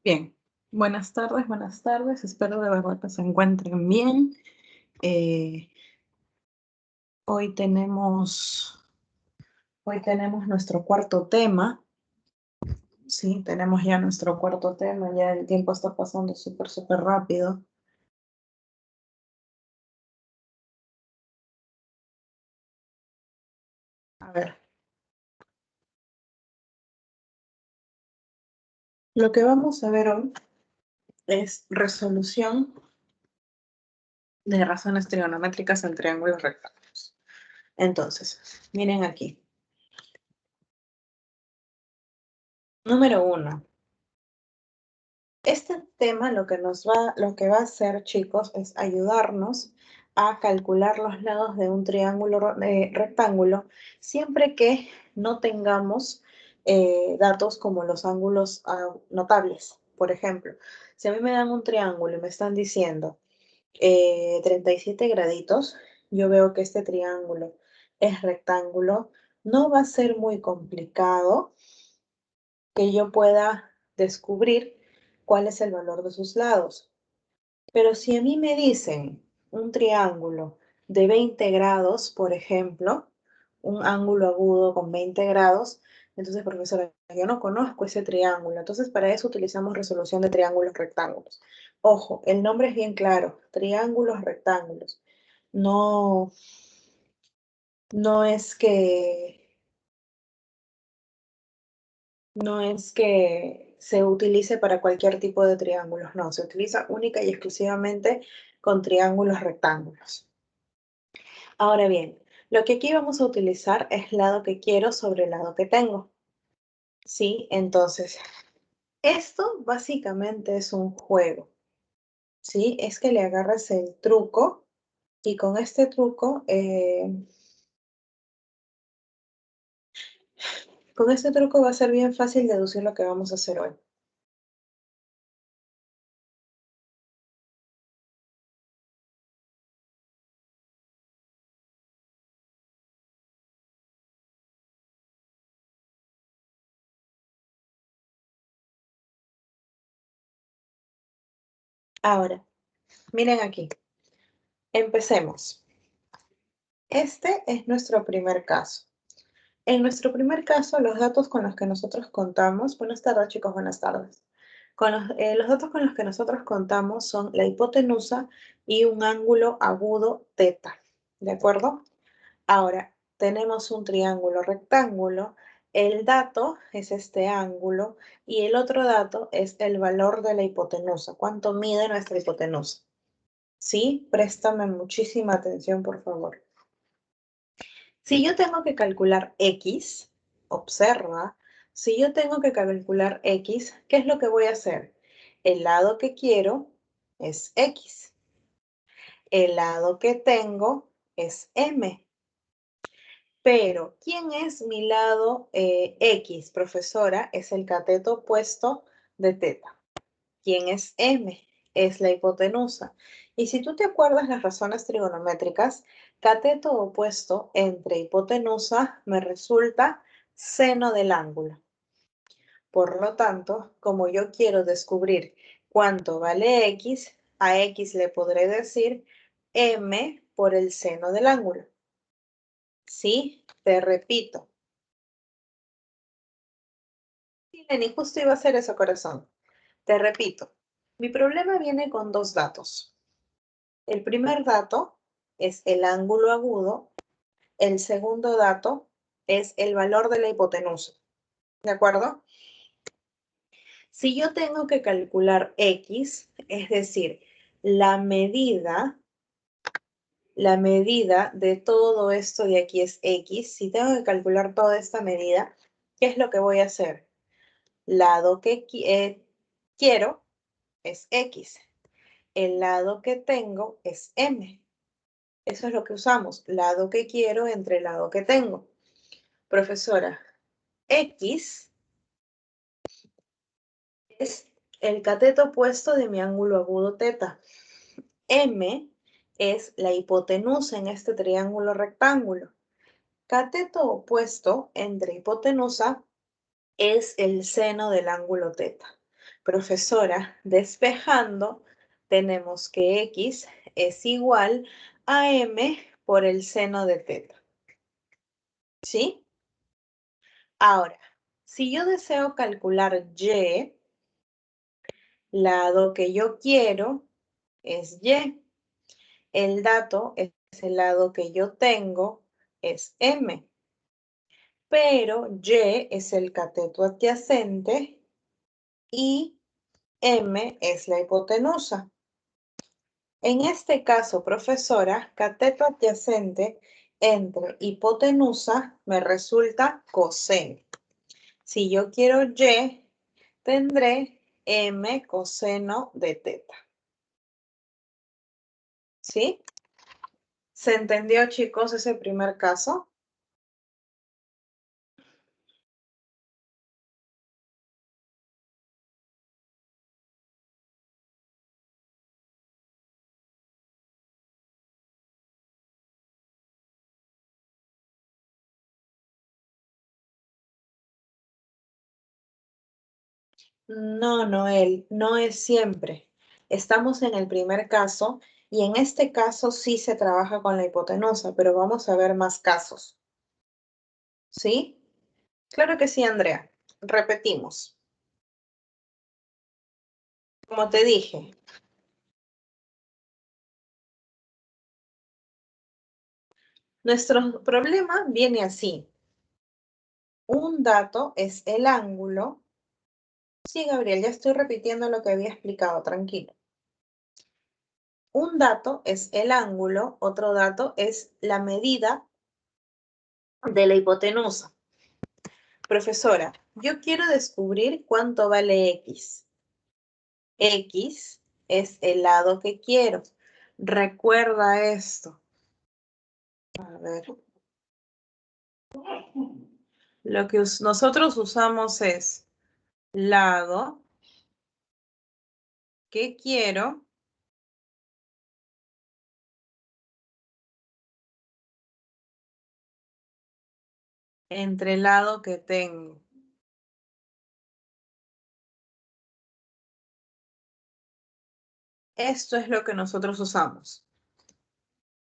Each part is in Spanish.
Bien, buenas tardes. Espero de verdad que se encuentren bien. Eh, hoy tenemos nuestro cuarto tema. Sí, tenemos ya nuestro cuarto tema. Ya el tiempo está pasando súper rápido. A ver. Lo que vamos a ver hoy es resolución de razones trigonométricas en triángulos rectángulos. Entonces, miren aquí. Número 1. Este tema lo que va a hacer, chicos, es ayudarnos a calcular los lados de un triángulo rectángulo, siempre que no tengamos datos como los ángulos notables. Por ejemplo, si a mí me dan un triángulo y me están diciendo 37 graditos, yo veo que este triángulo es rectángulo, no va a ser muy complicado que yo pueda descubrir cuál es el valor de sus lados. Pero si a mí me dicen un triángulo de 20 grados, por ejemplo, un ángulo agudo con 20 grados, entonces, profesora, yo no conozco ese triángulo. Entonces, para eso utilizamos resolución de triángulos rectángulos. Ojo, el nombre es bien claro, triángulos rectángulos. No, no es que No es que se utilice para cualquier tipo de triángulos, no, se utiliza única y exclusivamente con triángulos rectángulos. Ahora bien, lo que aquí vamos a utilizar es lado que quiero sobre lado que tengo. ¿Sí? Entonces, esto básicamente es un juego. ¿Sí? Es que le agarras el truco y con este truco, va a ser bien fácil deducir lo que vamos a hacer hoy. Ahora, miren aquí. Empecemos. Este es nuestro primer caso. En nuestro primer caso, los datos con los que nosotros contamos, buenas tardes chicos, buenas tardes. Los datos con los que nosotros contamos son la hipotenusa y un ángulo agudo teta, ¿de acuerdo? Ahora, tenemos un triángulo rectángulo, el dato es este ángulo y el otro dato es el valor de la hipotenusa, cuánto mide nuestra hipotenusa. ¿Sí? Préstame muchísima atención, por favor. Si yo tengo que calcular X, observa, si yo tengo que calcular X, ¿qué es lo que voy a hacer? El lado que quiero es X. El lado que tengo es M. Pero, ¿quién es mi lado X, profesora? Es el cateto opuesto de teta. ¿Quién es M? Es la hipotenusa. Y si tú te acuerdas las razones trigonométricas, cateto opuesto entre hipotenusa me resulta seno del ángulo. Por lo tanto, como yo quiero descubrir cuánto vale X, a X le podré decir M por el seno del ángulo. ¿Sí? Te repito. Sí, Lenny, justo iba a hacer eso, corazón. Te repito. Mi problema viene con dos datos. El primer dato es el ángulo agudo, el segundo dato es el valor de la hipotenusa, ¿de acuerdo? Si yo tengo que calcular X, es decir, la medida de todo esto de aquí es X, si tengo que calcular toda esta medida, ¿qué es lo que voy a hacer? Lado que quiero es X, el lado que tengo es M. Eso es lo que usamos, lado que quiero entre lado que tengo. Profesora, X es el cateto opuesto de mi ángulo agudo teta. M es la hipotenusa en este triángulo rectángulo. Cateto opuesto entre hipotenusa es el seno del ángulo teta. Profesora, despejando, tenemos que x es igual a m por el seno de teta. ¿Sí? Ahora, si yo deseo calcular y, lado que yo quiero es y. El dato es el lado que yo tengo es m. Pero y es el cateto adyacente y m es la hipotenusa. En este caso, profesora, cateto adyacente entre hipotenusa me resulta coseno. Si yo quiero y, tendré m coseno de teta. ¿Sí? ¿Se entendió, chicos, ese primer caso? No, Noel, no es siempre. Estamos en el primer caso y en este caso sí se trabaja con la hipotenusa, pero vamos a ver más casos. ¿Sí? Claro que sí, Andrea. Repetimos. Como te dije, nuestro problema viene así. Un dato es el ángulo. Sí, Gabriel, ya estoy repitiendo lo que había explicado, tranquilo. Un dato es el ángulo, otro dato es la medida de la hipotenusa. Profesora, yo quiero descubrir cuánto vale x. X es el lado que quiero. Recuerda esto. A ver. Lo que nosotros usamos es lado que quiero entre el lado que tengo. Esto es lo que nosotros usamos.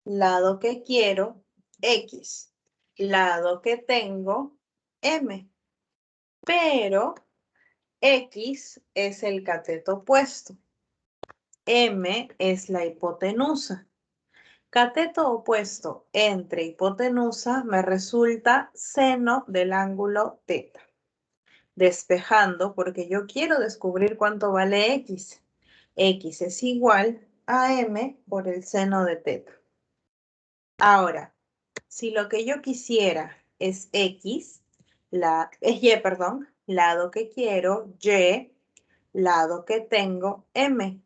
Lado que quiero, X. Lado que tengo, M. Pero X es el cateto opuesto. M es la hipotenusa. Cateto opuesto entre hipotenusa me resulta seno del ángulo teta. Despejando porque yo quiero descubrir cuánto vale X. X es igual a M por el seno de teta. Ahora, si lo que yo quisiera es X, es Y, perdón, lado que quiero, Y, lado que tengo, M.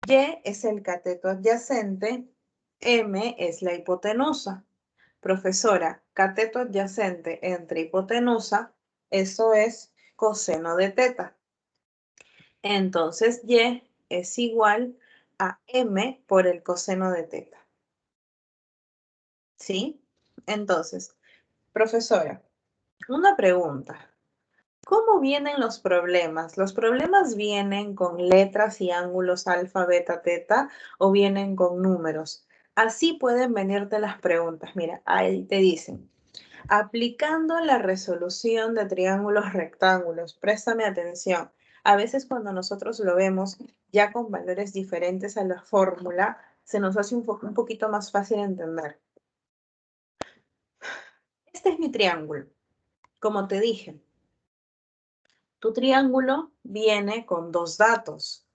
Y es el cateto adyacente, M es la hipotenusa. Profesora, cateto adyacente entre hipotenusa, eso es coseno de teta. Entonces, Y es igual a M por el coseno de teta. ¿Sí? Entonces, profesora, una pregunta. ¿Cómo vienen los problemas? ¿Los problemas vienen con letras y ángulos alfa, beta, teta o vienen con números? Así pueden venirte las preguntas. Mira, ahí te dicen, aplicando la resolución de triángulos rectángulos, préstame atención. A veces cuando nosotros lo vemos ya con valores diferentes a la fórmula, se nos hace un poquito más fácil entender. Este es mi triángulo, como te dije. Tu triángulo viene con dos datos.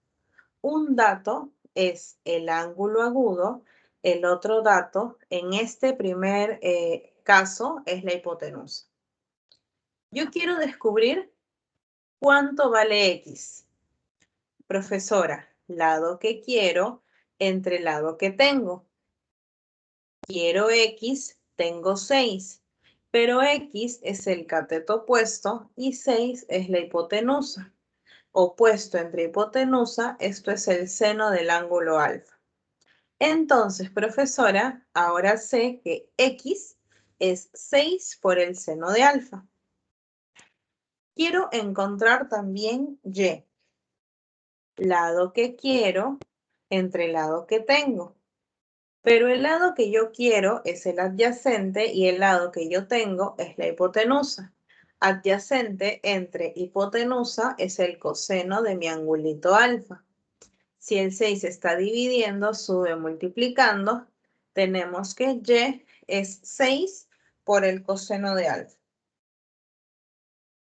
Un dato es el ángulo agudo, el otro dato, en este primer caso, es la hipotenusa. Yo quiero descubrir cuánto vale X. Profesora, lado que quiero entre lado que tengo. Quiero X, tengo 6, pero X es el cateto opuesto y 6 es la hipotenusa. Opuesto entre hipotenusa, esto es el seno del ángulo alfa. Entonces, profesora, ahora sé que X es 6 por el seno de alfa. Quiero encontrar también y. Lado que quiero entre el lado que tengo. Pero el lado que yo quiero es el adyacente y el lado que yo tengo es la hipotenusa. Adyacente entre hipotenusa es el coseno de mi angulito alfa. Si el 6 está dividiendo, sube multiplicando, tenemos que y es 6 por el coseno de alfa.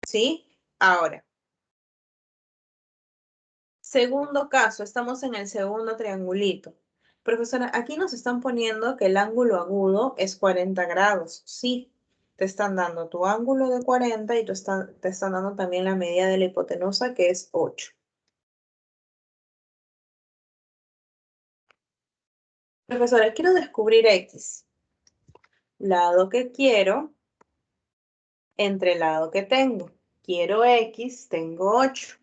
¿Sí? Ahora, segundo caso, estamos en el segundo triangulito. Profesora, aquí nos están poniendo que el ángulo agudo es 40 grados. Sí, te están dando tu ángulo de 40 y te están dando también la medida de la hipotenusa, que es 8. Profesora, quiero descubrir X. Lado que quiero entre el lado que tengo. Quiero X, tengo 8.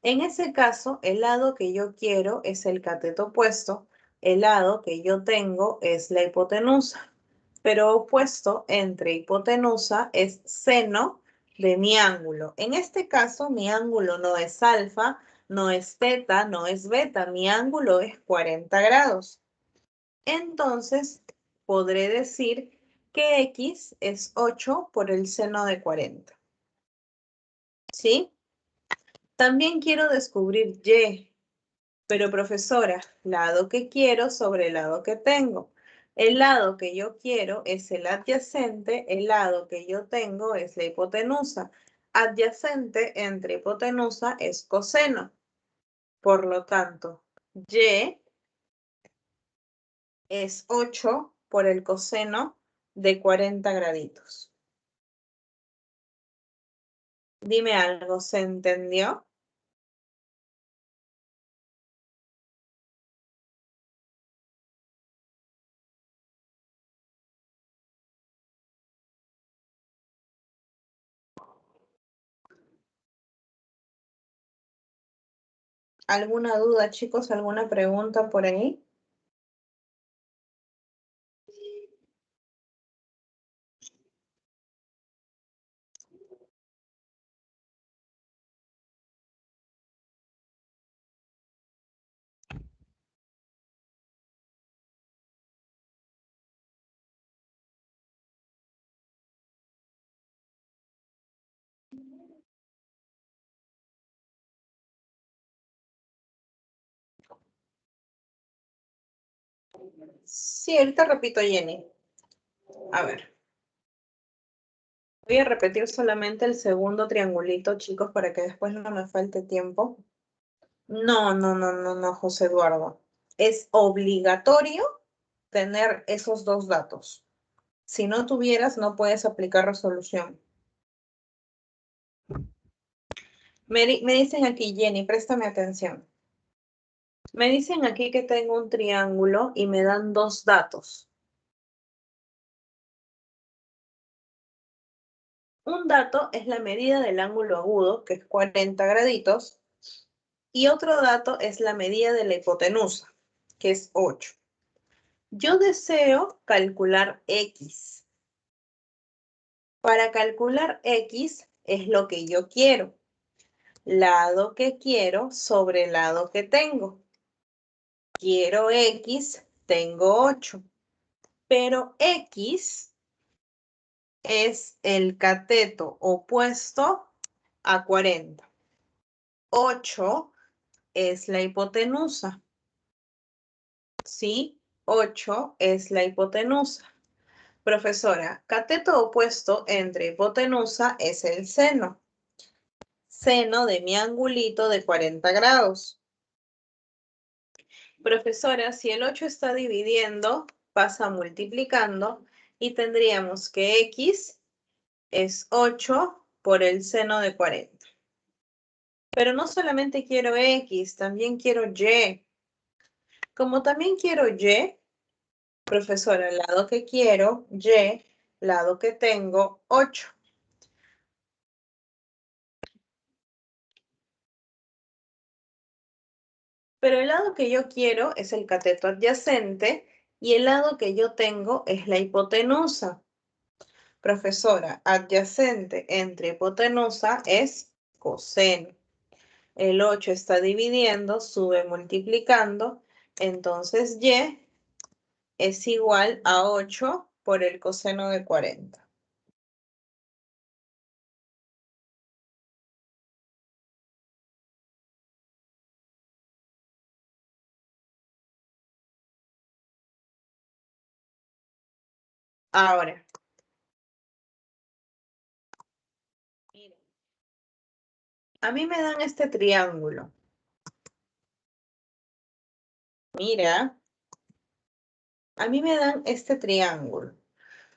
En ese caso, el lado que yo quiero es el cateto opuesto, el lado que yo tengo es la hipotenusa, pero opuesto entre hipotenusa es seno de mi ángulo. En este caso, mi ángulo no es alfa, no es teta, no es beta, mi ángulo es 40 grados. Entonces, podré decir que X es 8 por el seno de 40. ¿Sí? También quiero descubrir Y. Pero profesora, lado que quiero sobre el lado que tengo. El lado que yo quiero es el adyacente, el lado que yo tengo es la hipotenusa. Adyacente entre hipotenusa es coseno. Por lo tanto, y es 8 por el coseno de 40 graditos. Dime algo, ¿se entendió? ¿Alguna duda, chicos? ¿Alguna pregunta por ahí? Sí, ahorita repito, Jenny. A ver. Voy a repetir solamente el segundo triangulito, chicos, para que después no me falte tiempo. No, no, no, no, no, José Eduardo. Es obligatorio tener esos dos datos. Si no tuvieras, no puedes aplicar resolución. Me dicen aquí, Jenny, préstame atención. Me dicen aquí que tengo un triángulo y me dan dos datos. Un dato es la medida del ángulo agudo, que es 40 graditos, y otro dato es la medida de la hipotenusa, que es 8. Yo deseo calcular X. Para calcular X es lo que yo quiero. Lado que quiero sobre lado que tengo. Quiero X, tengo 8. Pero X es el cateto opuesto a 40. 8 es la hipotenusa. ¿Sí? 8 es la hipotenusa. Profesora, cateto opuesto entre hipotenusa es el seno. Seno de mi angulito de 40 grados. Profesora, si el 8 está dividiendo, pasa multiplicando y tendríamos que X es 8 por el seno de 40. Pero no solamente quiero X, también quiero Y. Como también quiero Y, profesora, el lado que quiero, Y, lado que tengo, 8. Pero el lado que yo quiero es el cateto adyacente y el lado que yo tengo es la hipotenusa. Profesora, adyacente entre hipotenusa es coseno. El 8 está dividiendo, sube multiplicando, entonces y es igual a 8 por el coseno de 40. Ahora, miren, a mí me dan este triángulo. Mira, a mí me dan este triángulo.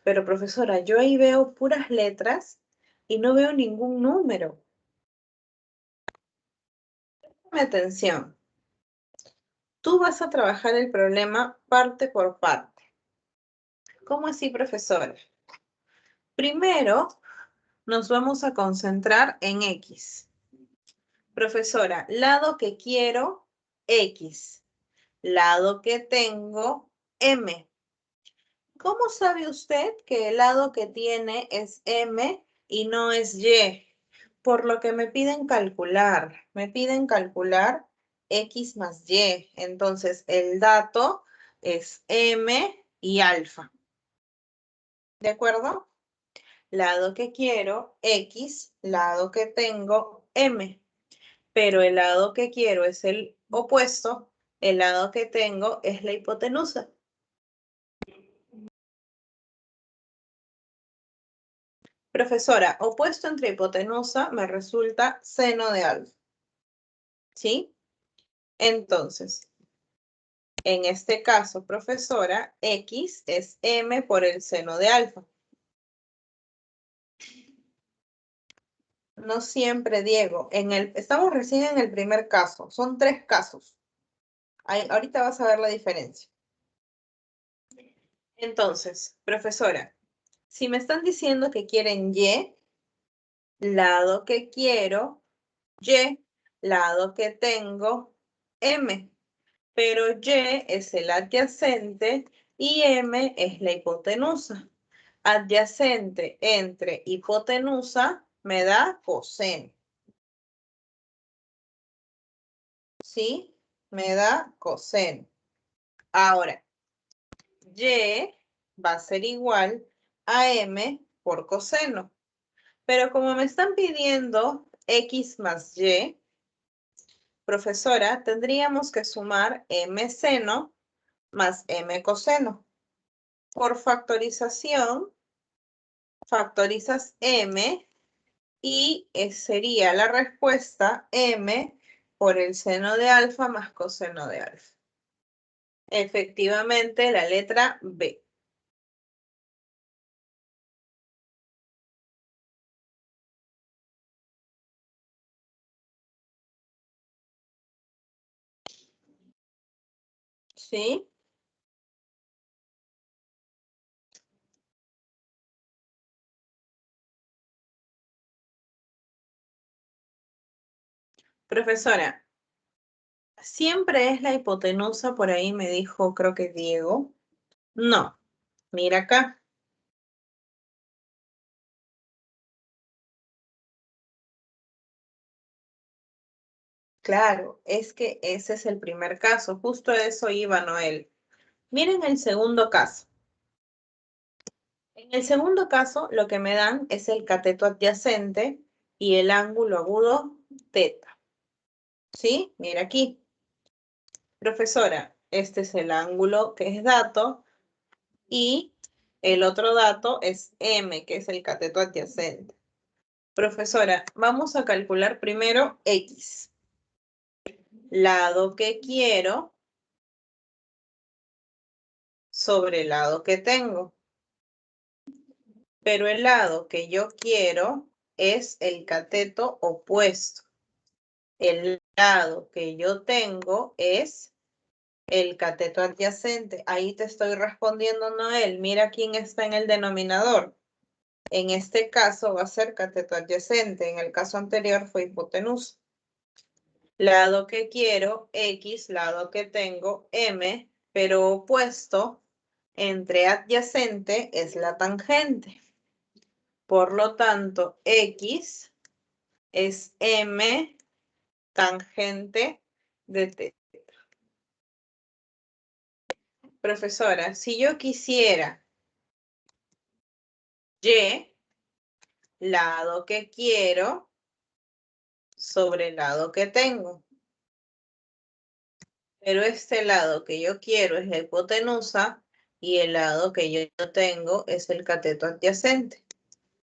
Pero profesora, yo ahí veo puras letras y no veo ningún número. Préstame atención. Tú vas a trabajar el problema parte por parte. ¿Cómo así, profesora? Primero, nos vamos a concentrar en X. Profesora, lado que quiero, X. Lado que tengo, M. ¿Cómo sabe usted que el lado que tiene es M y no es Y? Por lo que me piden calcular. Me piden calcular X más Y. Entonces, el dato es M y alfa. ¿De acuerdo? Lado que quiero, X. Lado que tengo, M. Pero el lado que quiero es el opuesto. El lado que tengo es la hipotenusa. Profesora, opuesto entre hipotenusa me resulta seno de alfa. ¿Sí? Entonces, en este caso, profesora, X es M por el seno de alfa. No siempre, Diego. Estamos recién en el primer caso. Son 3 casos. Ahorita vas a ver la diferencia. Entonces, profesora, si me están diciendo que quieren Y, lado que quiero, Y, lado que tengo, M. Pero Y es el adyacente y M es la hipotenusa. Adyacente entre hipotenusa me da coseno. ¿Sí? Me da coseno. Ahora, Y va a ser igual a M por coseno. Pero como me están pidiendo X más Y, profesora, tendríamos que sumar M seno más M coseno. Por factorización, factorizas M y sería la respuesta M por el seno de alfa más coseno de alfa. Efectivamente, la letra B. ¿Sí? Profesora, siempre es la hipotenusa, por ahí me dijo, creo que Diego. No, mira acá. Claro, es que ese es el primer caso. Justo eso iba Noel. Miren el segundo caso. En el segundo caso, lo que me dan es el cateto adyacente y el ángulo agudo teta. ¿Sí? Mira aquí. Profesora, este es el ángulo que es dato y el otro dato es M, que es el cateto adyacente. Profesora, vamos a calcular primero X. Lado que quiero sobre el lado que tengo. Pero el lado que yo quiero es el cateto opuesto. El lado que yo tengo es el cateto adyacente. Ahí te estoy respondiendo, Noel. Mira quién está en el denominador. En este caso va a ser cateto adyacente. En el caso anterior fue hipotenusa. Lado que quiero, X. Lado que tengo, M. Pero opuesto entre adyacente es la tangente. Por lo tanto, X es M tangente de θ. Profesora, si yo quisiera Y, lado que quiero sobre el lado que tengo. Pero este lado que yo quiero es la hipotenusa y el lado que yo tengo es el cateto adyacente.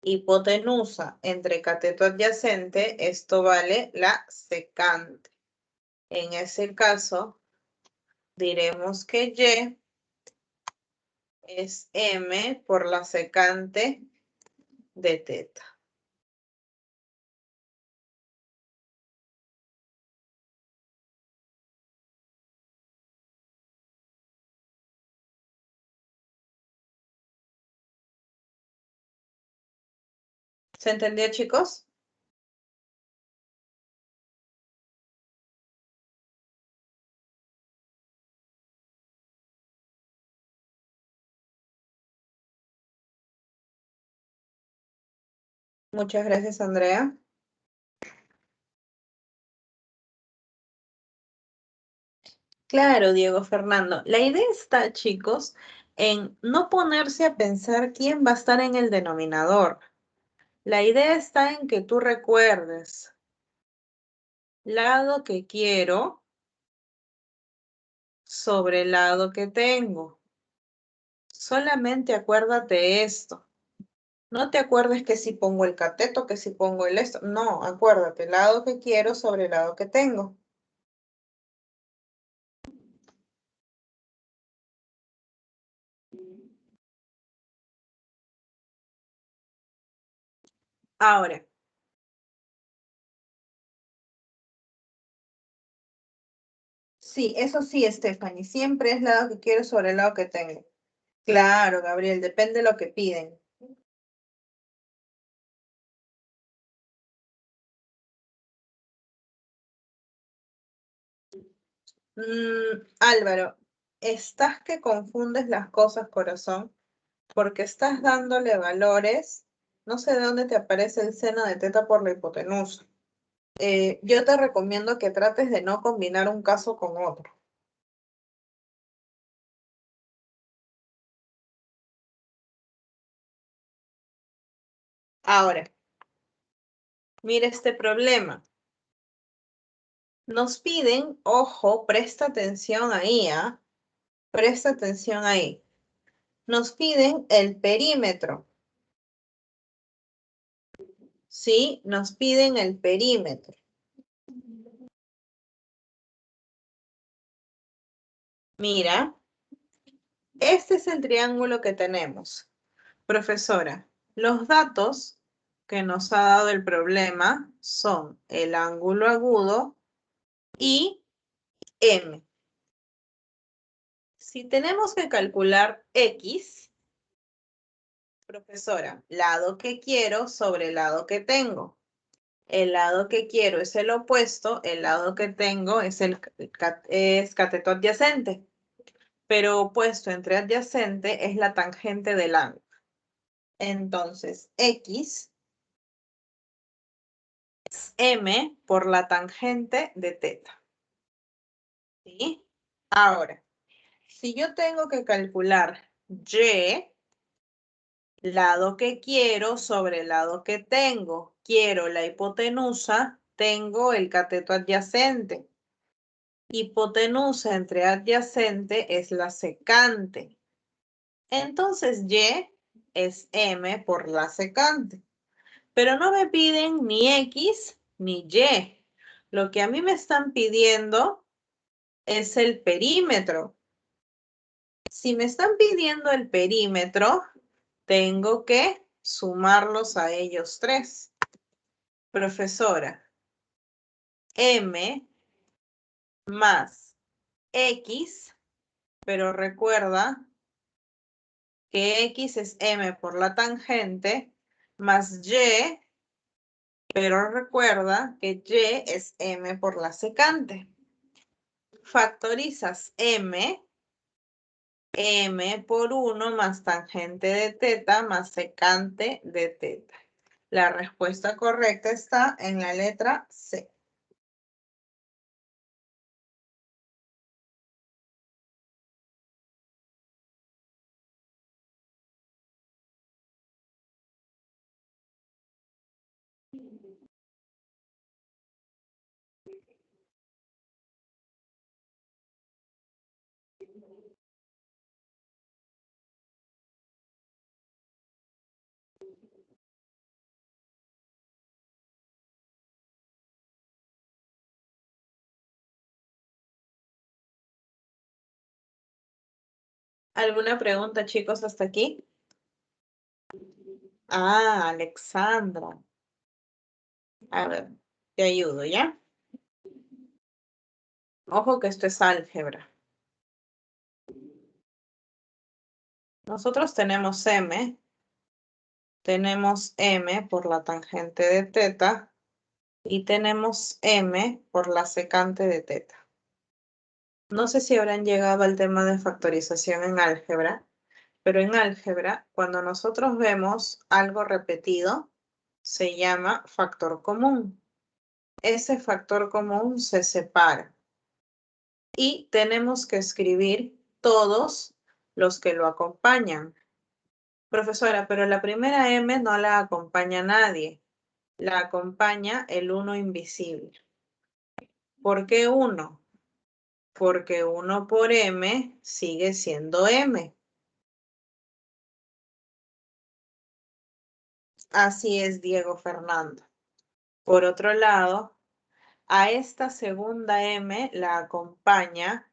Hipotenusa entre cateto adyacente, esto vale la secante. En ese caso, diremos que Y es M por la secante de θ. ¿Se entendió, chicos? Muchas gracias, Andrea. Claro, Diego Fernando. La idea está, chicos, en no ponerse a pensar quién va a estar en el denominador. La idea está en que tú recuerdes lado que quiero sobre el lado que tengo. Solamente acuérdate esto. No te acuerdes que si pongo el cateto, que si pongo el esto. No, acuérdate, lado que quiero sobre el lado que tengo. Ahora, sí, eso sí, Stephanie, siempre es lado que quiero sobre el lado que tengo. Claro, Gabriel, depende de lo que piden. Álvaro, estás que confundes las cosas, corazón, porque estás dándole valores. No sé de dónde te aparece el seno de teta por la hipotenusa. Yo te recomiendo que trates de no combinar un caso con otro. Ahora, mira este problema. Nos piden, ojo, presta atención ahí, ¿ah? Presta atención ahí. Nos piden el perímetro. ¿Sí? Nos piden el perímetro. Mira, este es el triángulo que tenemos. Profesora, los datos que nos ha dado el problema son el ángulo agudo y M. Si tenemos que calcular X, profesora, lado que quiero sobre el lado que tengo. El lado que quiero es el opuesto, el lado que tengo es es cateto adyacente, pero opuesto entre adyacente es la tangente del ángulo. Entonces, X es M por la tangente de θ. ¿Sí? Ahora, si yo tengo que calcular Y, lado que quiero sobre el lado que tengo, quiero la hipotenusa, tengo el cateto adyacente. Hipotenusa entre adyacente es la secante. Entonces Y es M por la secante. Pero no me piden ni X ni Y. Lo que a mí me están pidiendo es el perímetro. Si me están pidiendo el perímetro, tengo que sumarlos a ellos tres. Profesora, M más X, pero recuerda que X es M por la tangente, más Y, pero recuerda que Y es M por la secante. Factorizas M m por 1 más tangente de teta más secante de teta. La respuesta correcta está en la letra C. ¿Alguna pregunta, chicos, hasta aquí? Ah, Alexandra. A ver, te ayudo, ¿ya? Ojo que esto es álgebra. Nosotros tenemos m por la tangente de teta y tenemos m por la secante de teta. No sé si habrán llegado al tema de factorización en álgebra, pero en álgebra, cuando nosotros vemos algo repetido, se llama factor común. Ese factor común se separa y tenemos que escribir todos los que lo acompañan. Profesora, pero la primera M no la acompaña nadie, la acompaña el 1 invisible. ¿Por qué 1? Porque 1 por M sigue siendo M. Así es, Diego Fernando. Por otro lado, a esta segunda M la acompaña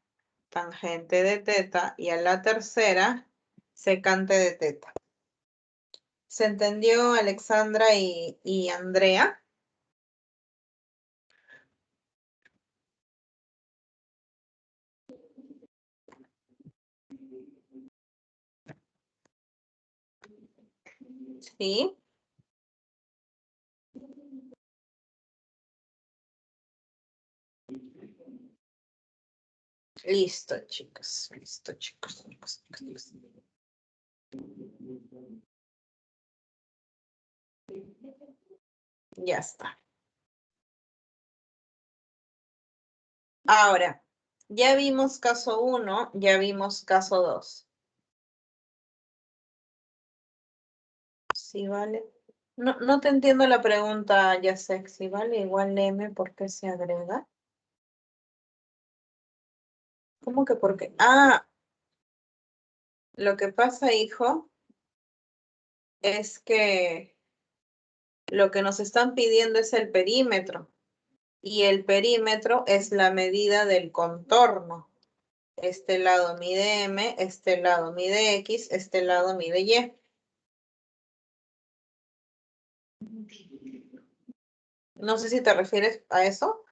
tangente de teta y a la tercera secante de teta. ¿Se entendió, Alexandra y Andrea? Sí. Listo, chicos. Listo, chicos. Ya está. Ahora, ya vimos caso 1, ya vimos caso 2. ¿Sí vale? No te entiendo la pregunta, ya sé, si vale igual M, ¿por qué se agrega? ¿Cómo que por qué? Ah, lo que pasa, hijo, es que lo que nos están pidiendo es el perímetro. Y el perímetro es la medida del contorno. Este lado mide M, este lado mide X, este lado mide Y. No sé si te refieres a eso.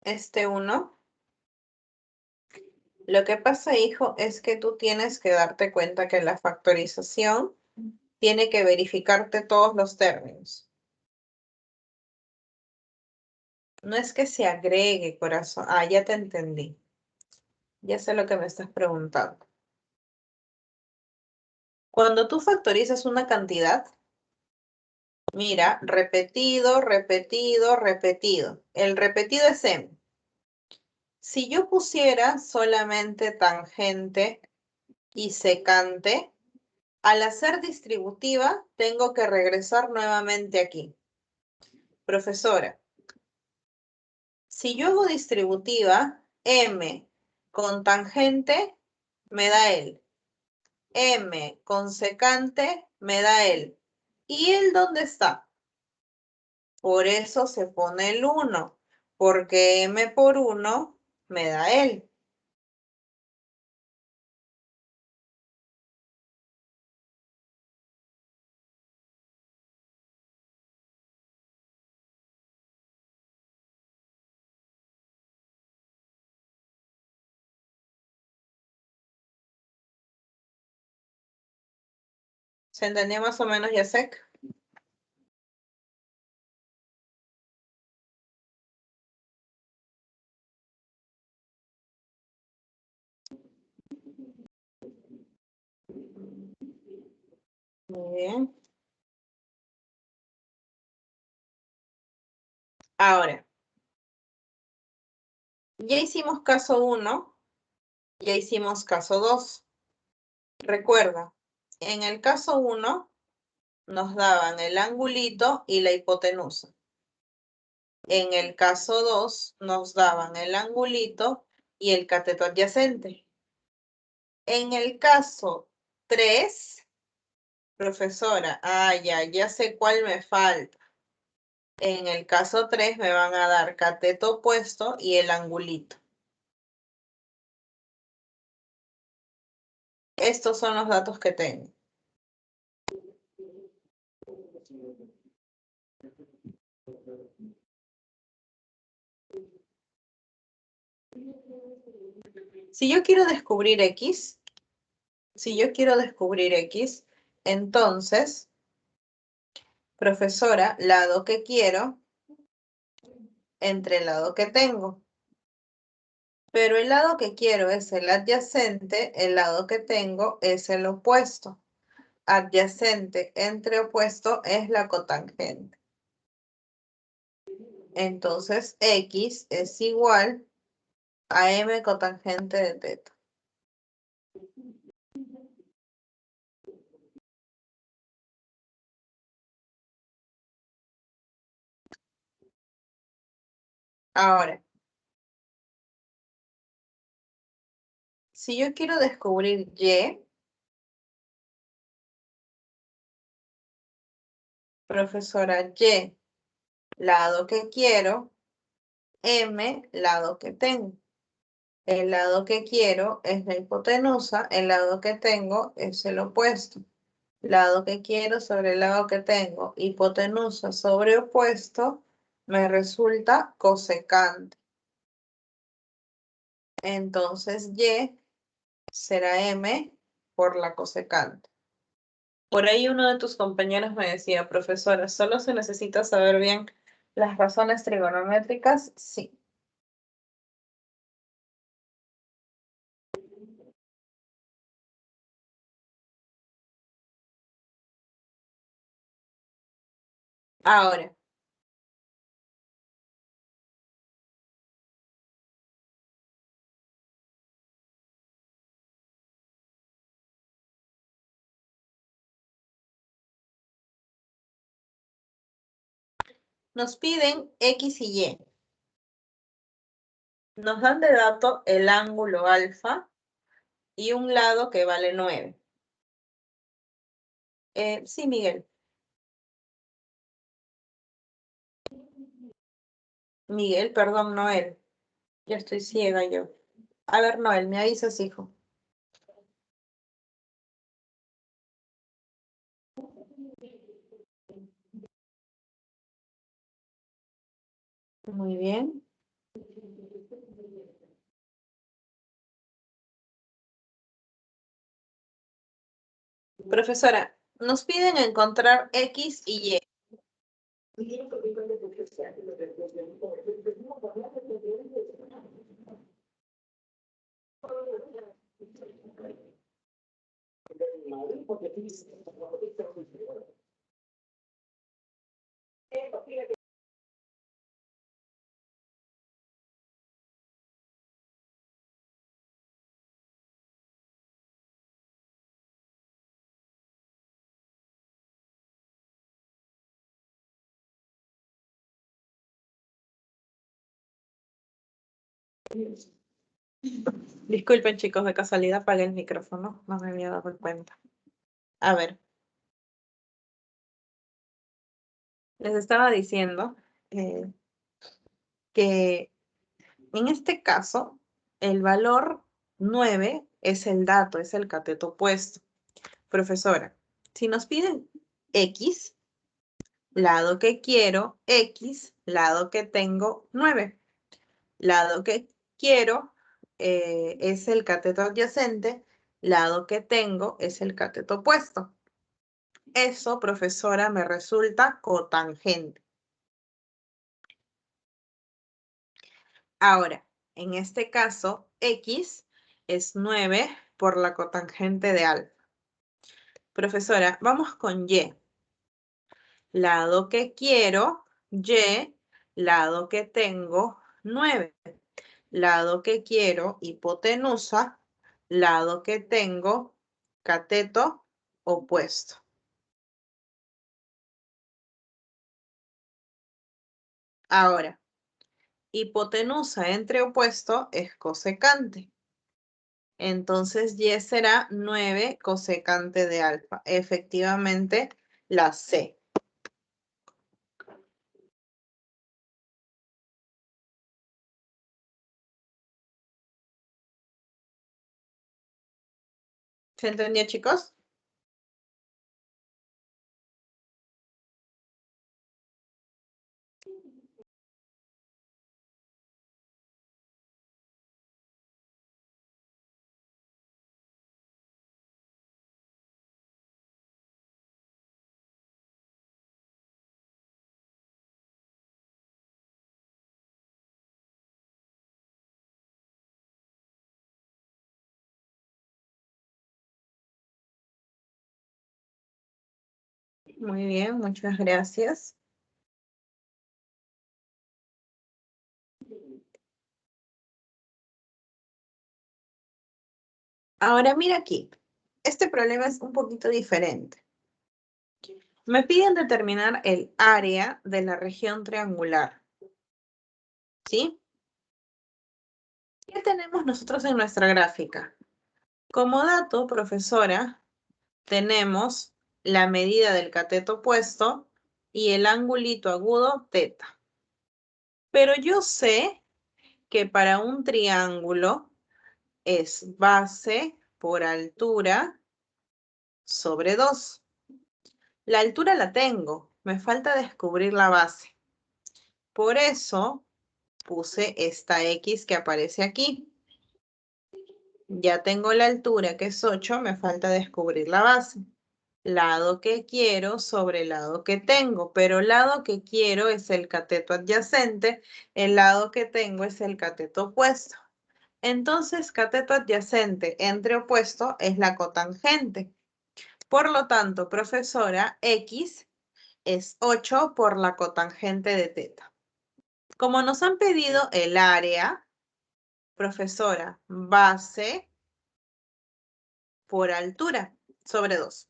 Este uno. Lo que pasa, hijo, es que tú tienes que darte cuenta que la factorización tiene que verificarte todos los términos. No es que se agregue, corazón. Ah, ya te entendí. Ya sé lo que me estás preguntando. Cuando tú factorizas una cantidad, mira, repetido, repetido, repetido. El repetido es m. Si yo pusiera solamente tangente y secante, al hacer distributiva, tengo que regresar nuevamente aquí. Profesora, si yo hago distributiva, m con tangente me da el. M con secante me da el. ¿Y el dónde está? Por eso se pone el 1, porque m por 1 me da el. ¿Se entendió más o menos, Yasek? Muy bien. Ahora, ya hicimos caso 1, ya hicimos caso 2. Recuerda, en el caso 1 nos daban el angulito y la hipotenusa. En el caso 2 nos daban el angulito y el cateto adyacente. En el caso 3, profesora, ya sé cuál me falta. En el caso 3 me van a dar cateto opuesto y el angulito. Estos son los datos que tengo. Si yo quiero descubrir X, entonces, profesora, lado que quiero entre el lado que tengo. Pero el lado que quiero es el adyacente, el lado que tengo es el opuesto. Adyacente entre opuesto es la cotangente. Entonces, X es igual a M cotangente de teta. Ahora, si yo quiero descubrir Y, profesora, Y, lado que quiero, M, lado que tengo. El lado que quiero es la hipotenusa, el lado que tengo es el opuesto. Lado que quiero sobre el lado que tengo, hipotenusa sobre opuesto, me resulta cosecante. Entonces Y será M por la cosecante. Por ahí uno de tus compañeros me decía, profesora, ¿solo se necesita saber bien las razones trigonométricas? Sí. Ahora, nos piden X y Y. Nos dan de dato el ángulo alfa y un lado que vale 9. Sí, Miguel. Miguel, perdón, Noel. Ya estoy ciega yo. A ver, Noel, me avisas, hijo. Muy bien. Profesora, nos piden encontrar X y Y. Disculpen, chicos, de casualidad apagué el micrófono. No me había dado cuenta. A ver. Les estaba diciendo que en este caso, el valor 9 es el dato, es el cateto opuesto. Profesora, si nos piden X, lado que quiero, X, lado que tengo, 9. Lado que quiero es el cateto adyacente, lado que tengo es el cateto opuesto. Eso, profesora, me resulta cotangente. Ahora, en este caso, X es 9 por la cotangente de alfa. Profesora, vamos con Y. Lado que quiero, Y. Lado que tengo, 9. Lado que quiero, hipotenusa. Lado que tengo, cateto opuesto. Ahora, hipotenusa entre opuesto es cosecante. Entonces, Y será 9 cosecante de alfa. Efectivamente, la C. ¿Se entendió, chicos? Muy bien, muchas gracias. Ahora mira aquí. Este problema es un poquito diferente. Me piden determinar el área de la región triangular. ¿Sí? ¿Qué tenemos nosotros en nuestra gráfica? Como dato, profesora, tenemos la medida del cateto opuesto y el angulito agudo teta. Pero yo sé que para un triángulo es base por altura sobre 2. La altura la tengo, me falta descubrir la base. Por eso puse esta X que aparece aquí. Ya tengo la altura que es 8, me falta descubrir la base. Lado que quiero sobre lado que tengo, pero lado que quiero es el cateto adyacente, el lado que tengo es el cateto opuesto. Entonces, cateto adyacente entre opuesto es la cotangente. Por lo tanto, profesora, X es 8 por la cotangente de teta. Como nos han pedido el área, profesora, base por altura sobre 2.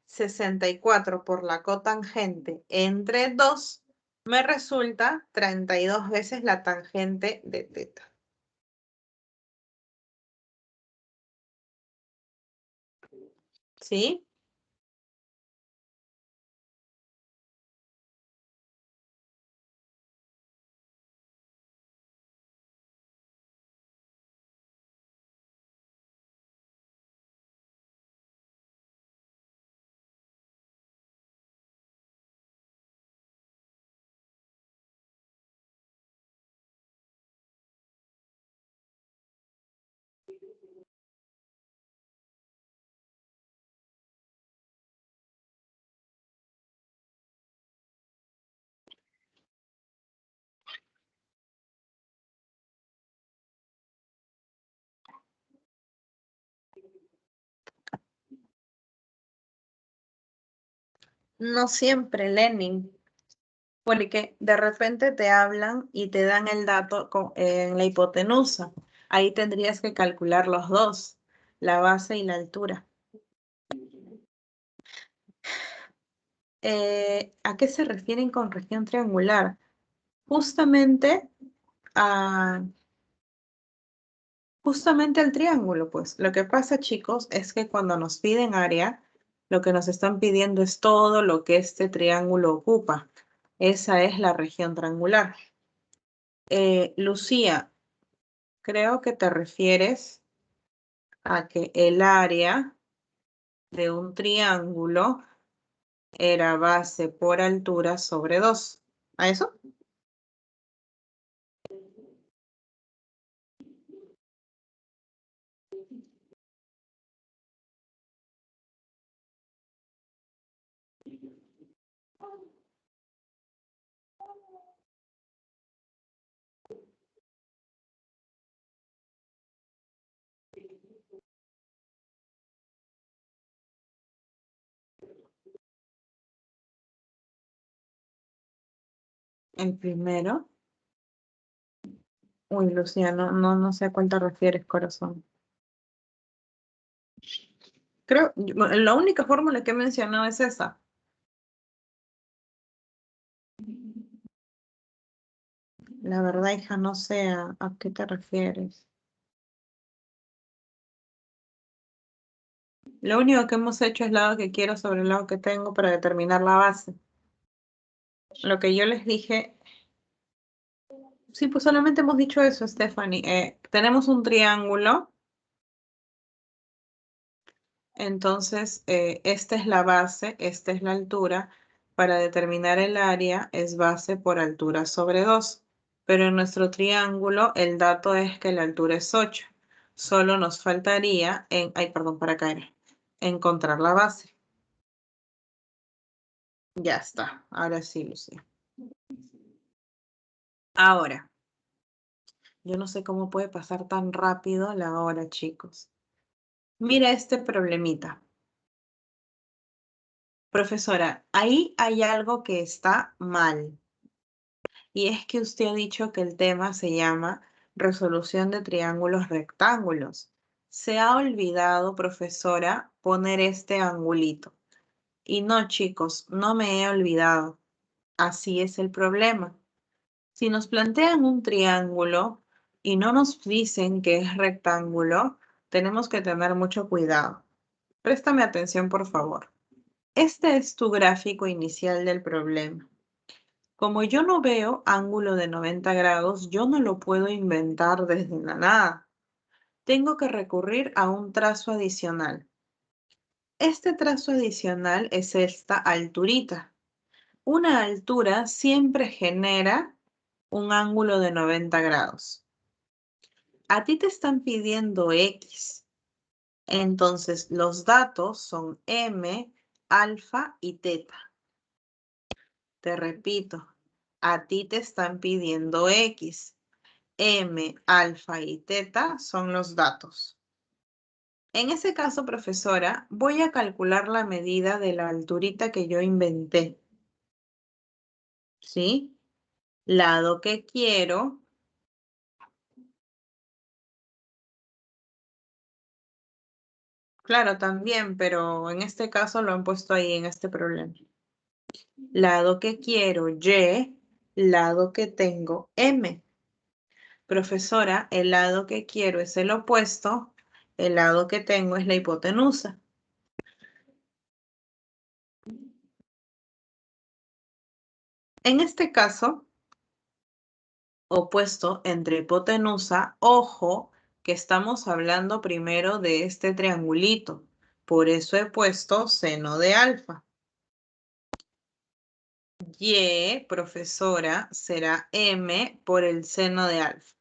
64 por la cotangente entre 2 me resulta 32 veces la tangente de teta. ¿Sí? No siempre, Lenin, porque de repente te hablan y te dan el dato en la hipotenusa. Ahí tendrías que calcular los dos, la base y la altura. ¿A qué se refieren con región triangular? Justamente a, justamente al triángulo, pues. Lo que pasa, chicos, es que cuando nos piden área, lo que nos están pidiendo es todo lo que este triángulo ocupa. Esa es la región triangular. Lucía, creo que te refieres a que el área de un triángulo era base por altura sobre 2. ¿A eso? El primero. Uy, Luciano, no sé a cuál te refieres, corazón. Creo, la única fórmula que he mencionado es esa. La verdad, hija, no sé a qué te refieres. Lo único que hemos hecho es lado que quiero sobre el lado que tengo para determinar la base. Lo que yo les dije, sí, pues solamente hemos dicho eso, Stephanie. Tenemos un triángulo, entonces esta es la base, esta es la altura. Para determinar el área es base por altura sobre 2. Pero en nuestro triángulo el dato es que la altura es 8. Solo nos faltaría, ay, perdón, para caer, encontrar la base. Ya está, ahora sí, Lucía. Ahora, yo no sé cómo puede pasar tan rápido la hora, chicos. Mira este problemita. Profesora, ahí hay algo que está mal. Y es que usted ha dicho que el tema se llama resolución de triángulos rectángulos. Se ha olvidado, profesora, poner este angulito. Y no, chicos, no me he olvidado. Así es el problema. Si nos plantean un triángulo y no nos dicen que es rectángulo, tenemos que tener mucho cuidado. Préstame atención, por favor. Este es tu gráfico inicial del problema. Como yo no veo ángulo de 90 grados, yo no lo puedo inventar desde la nada. Tengo que recurrir a un trazo adicional. Este trazo adicional es esta alturita. Una altura siempre genera un ángulo de 90 grados. A ti te están pidiendo X. Entonces, los datos son M, alfa y teta. Te repito, a ti te están pidiendo X. M, alfa y teta son los datos. En ese caso, profesora, voy a calcular la medida de la alturita que yo inventé. ¿Sí? Lado que quiero. Claro, también, pero en este caso lo han puesto ahí en este problema. Lado que quiero, Y. Lado que tengo, M. Profesora, el lado que quiero es el opuesto. El lado que tengo es la hipotenusa. En este caso, opuesto entre hipotenusa, ojo que estamos hablando primero de este triangulito. Por eso he puesto seno de alfa. Y, profesora, será M por el seno de alfa.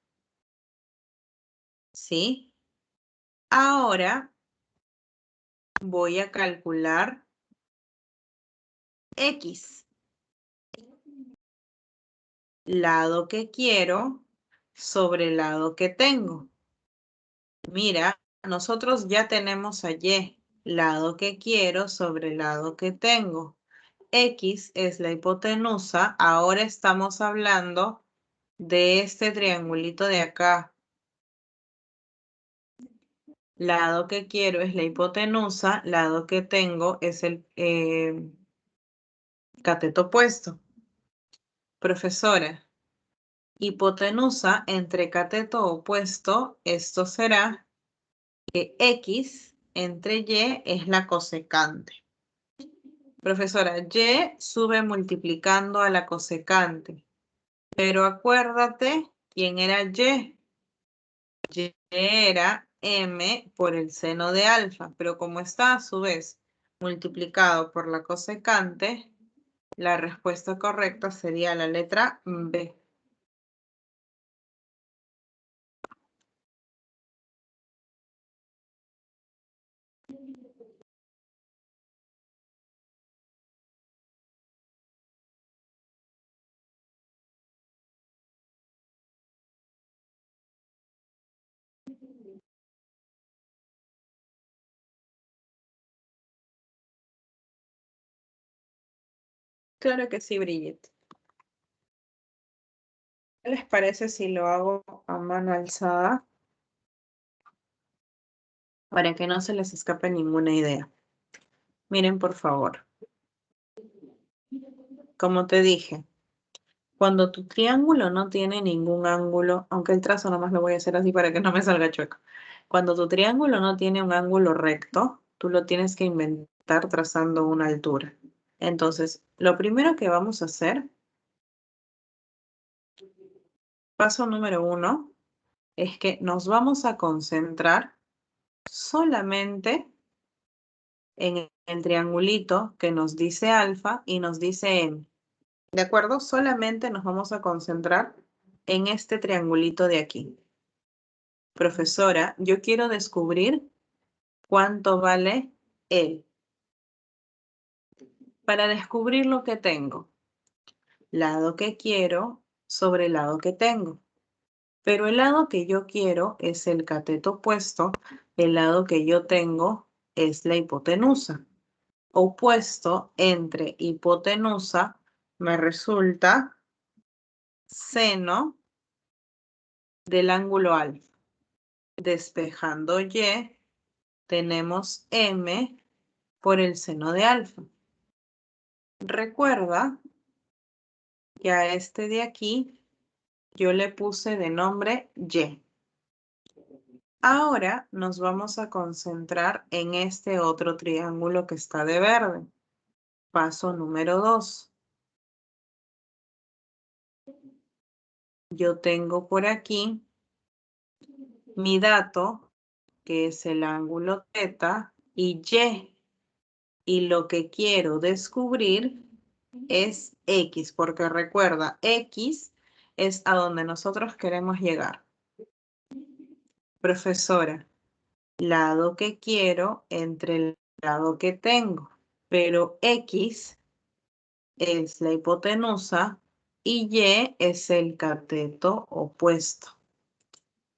¿Sí? Ahora voy a calcular X. Lado que quiero sobre el lado que tengo. Mira, nosotros ya tenemos a Y. Lado que quiero sobre el lado que tengo. X es la hipotenusa. Ahora estamos hablando de este triangulito de acá. Lado que quiero es la hipotenusa. Lado que tengo es el cateto opuesto. Profesora, hipotenusa entre cateto opuesto, esto será que X entre Y es la cosecante. Profesora, Y sube multiplicando a la cosecante. Pero acuérdate quién era Y. Y era M por el seno de alfa. Pero como está a su vez multiplicado por la cosecante, la respuesta correcta sería la letra B. Claro que sí, Brigitte. les parece si lo hago a mano alzada? Para que no se les escape ninguna idea. Miren, por favor. Como te dije, cuando tu triángulo no tiene ningún ángulo, aunque el trazo nomás lo voy a hacer así para que no me salga chueco. Cuando tu triángulo no tiene un ángulo recto, tú lo tienes que inventar trazando una altura. Entonces, lo primero que vamos a hacer, paso número 1, es que nos vamos a concentrar solamente en el triangulito que nos dice alfa y nos dice m. ¿De acuerdo? Solamente nos vamos a concentrar en este triangulito de aquí. Profesora, yo quiero descubrir cuánto vale L. Para descubrir lo que tengo, lado que quiero sobre el lado que tengo. Pero el lado que yo quiero es el cateto opuesto, el lado que yo tengo es la hipotenusa. Opuesto entre hipotenusa me resulta seno del ángulo alfa. Despejando y, tenemos m por el seno de alfa. Recuerda que a este de aquí yo le puse de nombre y. Ahora nos vamos a concentrar en este otro triángulo que está de verde. Paso número 2. Yo tengo por aquí mi dato, que es el ángulo θ, y y. Y lo que quiero descubrir es X, porque recuerda, X es a donde nosotros queremos llegar. Profesora, lado que quiero entre el lado que tengo, pero X es la hipotenusa y Y es el cateto opuesto.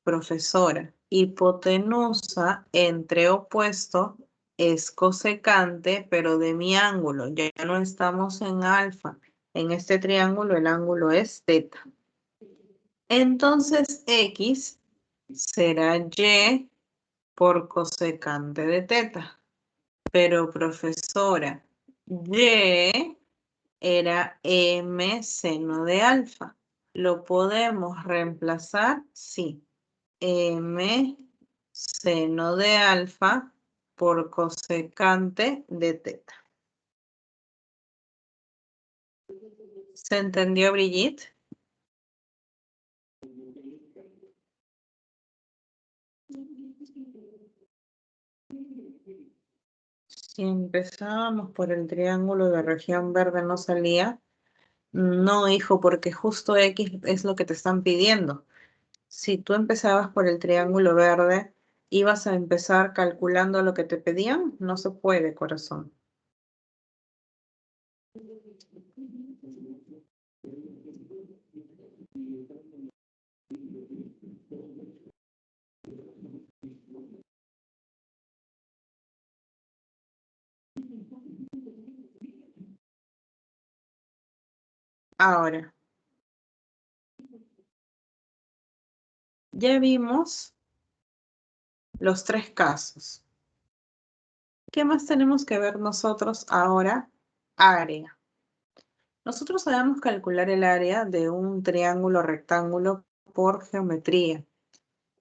Profesora, hipotenusa entre opuesto es cosecante, pero de mi ángulo. Ya no estamos en alfa. En este triángulo el ángulo es θ. Entonces X será Y por cosecante de θ. Pero profesora, Y era M seno de alfa. ¿Lo podemos reemplazar? Sí. M seno de alfa por cosecante de θ. ¿Se entendió, Brigitte? Si empezábamos por el triángulo de región verde no salía. No, hijo, porque justo X es lo que te están pidiendo. Si tú empezabas por el triángulo verde, ibas a empezar calculando lo que te pedían. No se puede, corazón. Ahora, ya vimos los 3 casos. ¿Qué más tenemos que ver nosotros ahora? Área. Nosotros sabemos calcular el área de un triángulo rectángulo por geometría.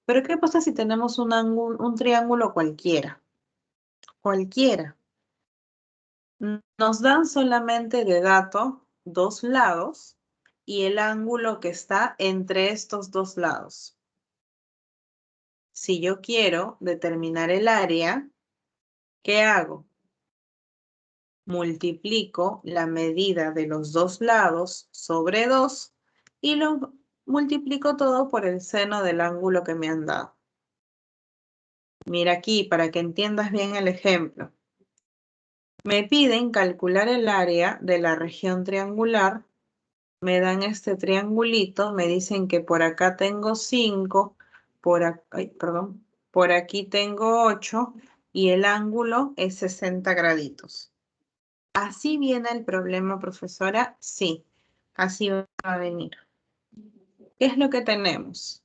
Pero ¿qué pasa si tenemos un triángulo cualquiera? Cualquiera. Nos dan solamente de dato 2 lados y el ángulo que está entre estos 2 lados. Si yo quiero determinar el área, ¿qué hago? Multiplico la medida de los 2 lados sobre 2 y lo multiplico todo por el seno del ángulo que me han dado. Mira aquí, para que entiendas bien el ejemplo. Me piden calcular el área de la región triangular. Me dan este triangulito, me dicen que por acá tengo 5, por aquí tengo 8 y el ángulo es 60 graditos. ¿Así viene el problema, profesora? Sí, así va a venir. ¿Qué es lo que tenemos?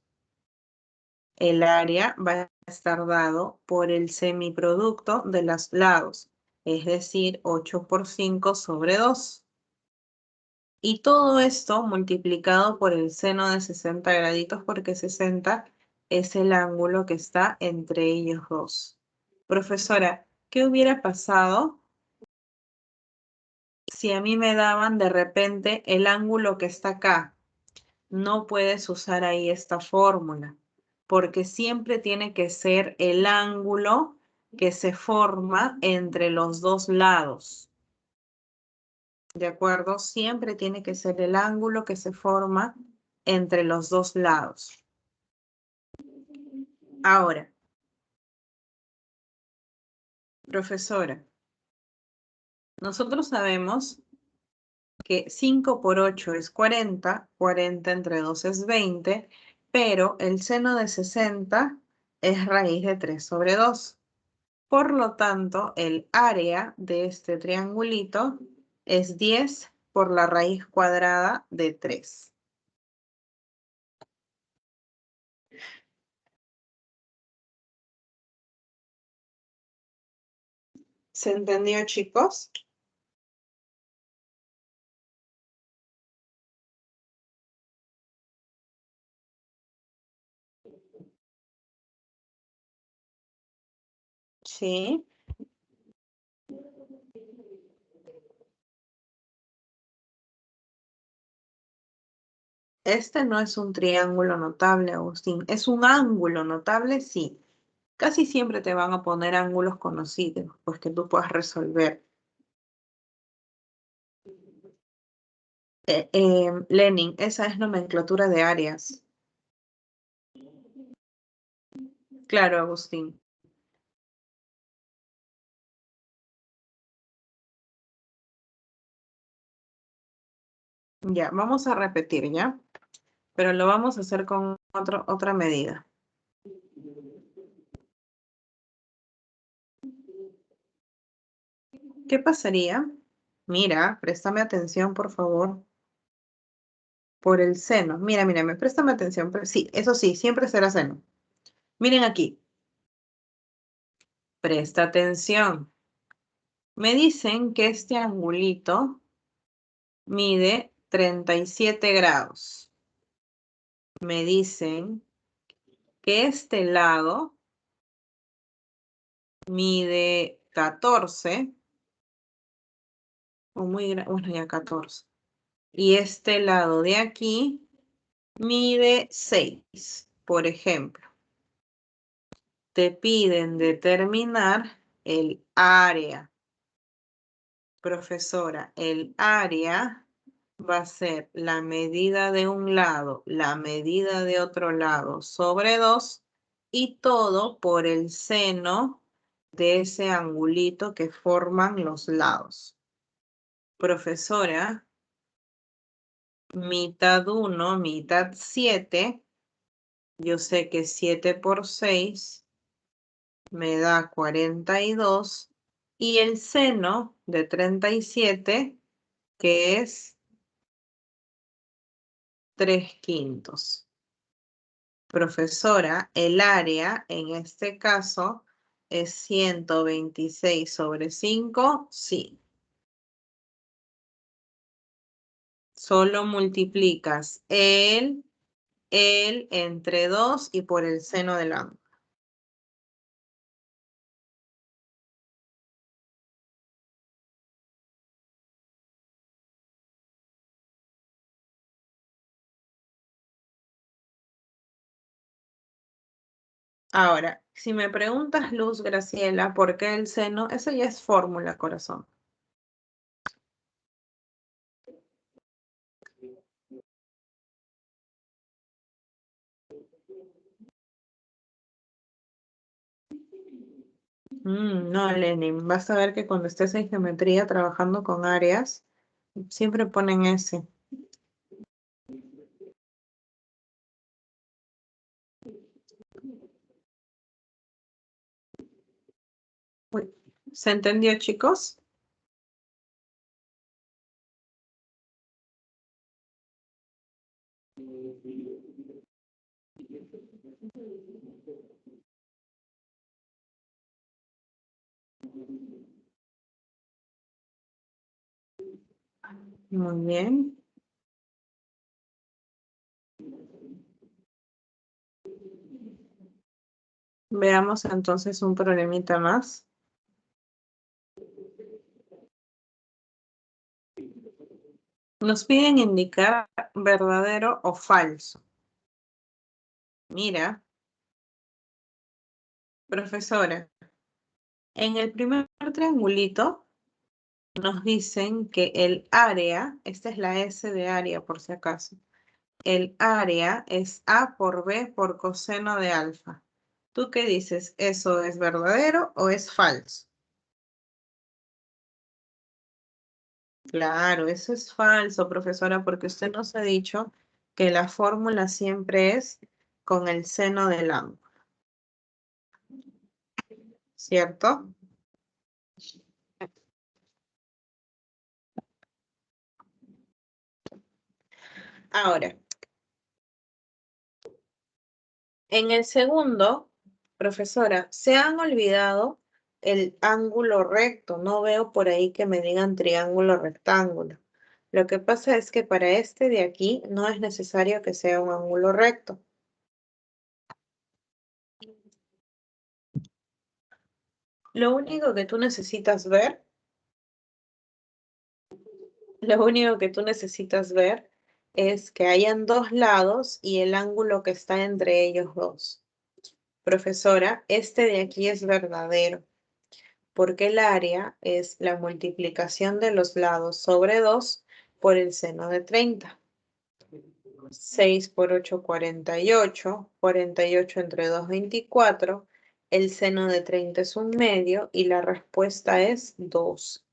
El área va a estar dado por el semiproducto de los lados, es decir, 8 por 5 sobre 2. Y todo esto multiplicado por el seno de 60 graditos, porque 60 es el ángulo que está entre ellos dos. Profesora, ¿qué hubiera pasado si a mí me daban de repente el ángulo que está acá? No puedes usar ahí esta fórmula, porque siempre tiene que ser el ángulo que se forma entre los dos lados. ¿De acuerdo? Siempre tiene que ser el ángulo que se forma entre los dos lados. Ahora, profesora, nosotros sabemos que 5 por 8 es 40, 40 entre 2 es 20, pero el seno de 60 es raíz de 3 sobre 2. Por lo tanto, el área de este triangulito es 10 por la raíz cuadrada de 3. ¿Se entendió, chicos? Sí. Este no es un triángulo notable, Agustín. Es un ángulo notable, sí. Casi siempre te van a poner ángulos conocidos, pues que tú puedas resolver. Lenin, esa es nomenclatura de áreas. Claro, Agustín. Ya, vamos a repetir, ¿ya? Pero lo vamos a hacer con otra medida. ¿Qué pasaría? Mira, préstame atención, por favor. Por el seno. Mira, préstame atención. Sí, eso sí, siempre será seno. Miren aquí. Presta atención. Me dicen que este angulito mide 37 grados. Me dicen que este lado mide 14. O bueno, ya 14. Y este lado de aquí mide 6, por ejemplo. Te piden determinar el área. Profesora, el área va a ser la medida de un lado, la medida de otro lado sobre 2 y todo por el seno de ese angulito que forman los lados. Profesora, mitad 1, mitad 7. Yo sé que 7 por 6 me da 42 y el seno de 37, que es 3/5. Profesora, el área en este caso es 126 sobre 5, sí. Solo multiplicas el entre 2 y por el seno del ángulo. Ahora, si me preguntas, Luz Graciela, ¿por qué el seno? Eso ya es fórmula, corazón. No, Lenin, vas a ver que cuando estés en geometría trabajando con áreas, siempre ponen ese. Uy, ¿se entendió, chicos? Muy bien. Veamos entonces un problemita más. Nos piden indicar verdadero o falso. Mira, profesora, en el primer triangulito nos dicen que el área, esta es la S de área por si acaso, el área es A por B por coseno de alfa. ¿Tú qué dices? ¿Eso es verdadero o es falso? Claro, eso es falso, profesora, porque usted nos ha dicho que la fórmula siempre es con el seno del ángulo, ¿cierto? Ahora, en el segundo, profesora, se han olvidado el ángulo recto. No veo por ahí que me digan triángulo rectángulo. Lo que pasa es que para este de aquí no es necesario que sea un ángulo recto. Lo único que tú necesitas ver, lo único que tú necesitas ver es que hayan dos lados y el ángulo que está entre ellos dos. Profesora, este de aquí es verdadero, porque el área es la multiplicación de los lados sobre 2 por el seno de 30. 6 por 8, 48. 48 entre 2, 24. El seno de 30 es 1/2 y la respuesta es 2.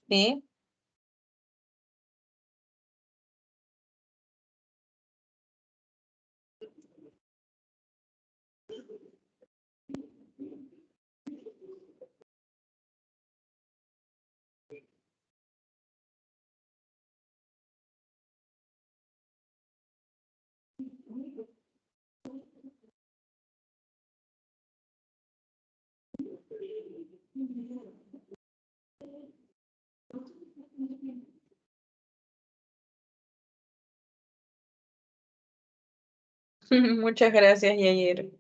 ¿Sí? Muchas gracias, Yair.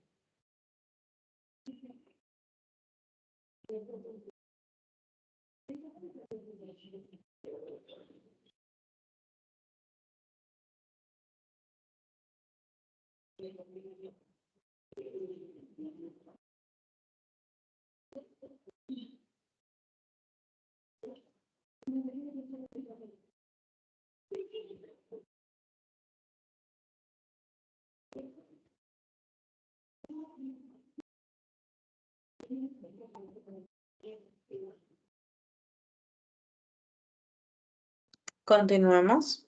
Continuamos.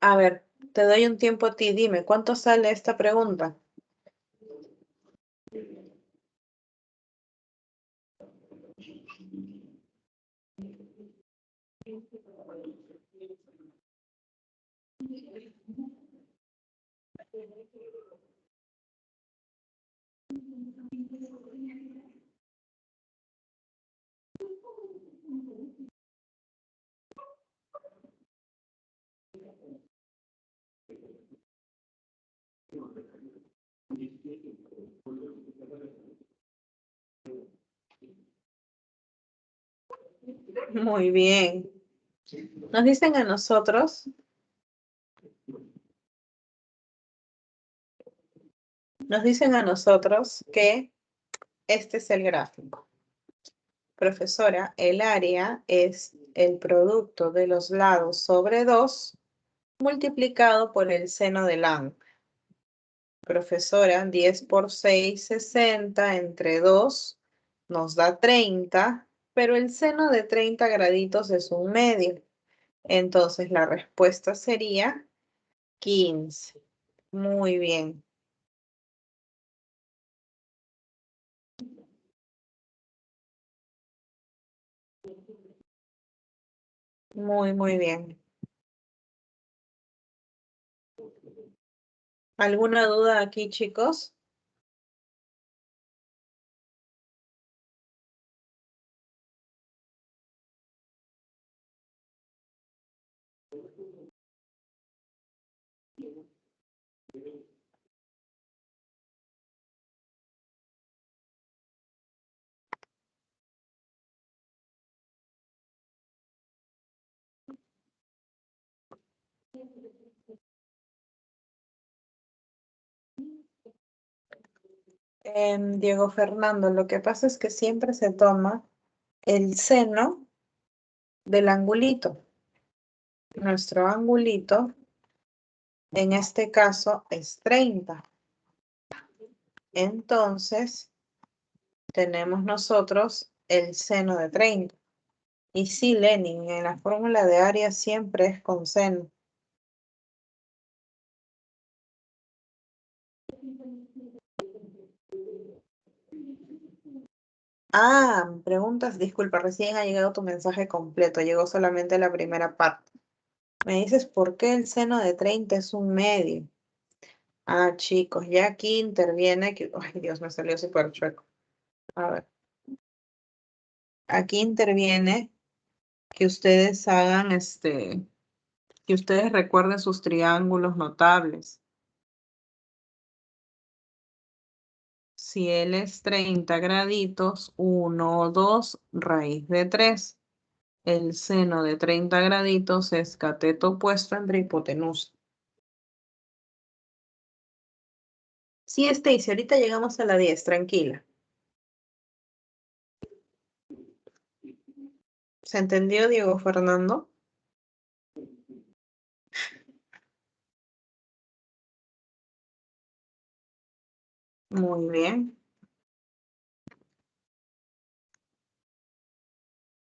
A ver, te doy un tiempo a ti. Dime, ¿cuánto sale esta pregunta? Muy bien. Nos dicen a nosotros, que este es el gráfico. Profesora, el área es el producto de los lados sobre 2 multiplicado por el seno del ángulo. Profesora, 10 por 6, 60, entre 2 nos da 30, pero el seno de 30 graditos es 1/2. Entonces la respuesta sería 15. Muy bien. Muy bien. ¿Alguna duda aquí, chicos? Diego Fernando, lo que pasa es que siempre se toma el seno del angulito. Nuestro angulito, en este caso, es 30. Entonces, tenemos nosotros el seno de 30. Y sí, Lenin, en la fórmula de área siempre es con seno. Preguntas, disculpa, recién ha llegado tu mensaje completo, llegó solamente la primera parte. Me dices, ¿por qué el seno de 30 es un medio? Chicos, ya aquí interviene, ay Dios, me salió súper chueco. A ver, aquí interviene que ustedes hagan que ustedes recuerden sus triángulos notables. Si él es 30 graditos, 1, 2, raíz de 3. El seno de 30 graditos es cateto opuesto entre hipotenusa. Sí, Stacy, ahorita llegamos a la 10, tranquila. ¿Se entendió, Diego Fernando? Muy bien.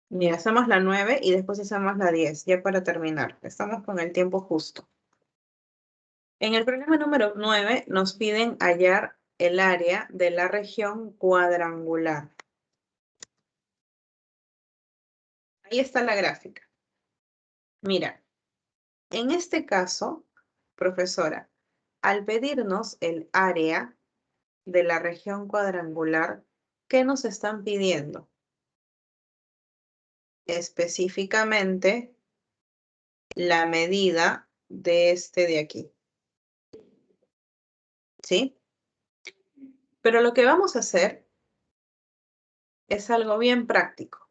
Ya hacemos la 9 y después hacemos la 10, ya para terminar. Estamos con el tiempo justo. En el problema número 9 nos piden hallar el área de la región cuadrangular. Ahí está la gráfica. Mira, en este caso, profesora, al pedirnos el área de la región cuadrangular, ¿qué nos están pidiendo? Específicamente, la medida de este de aquí. ¿Sí? Pero lo que vamos a hacer es algo bien práctico.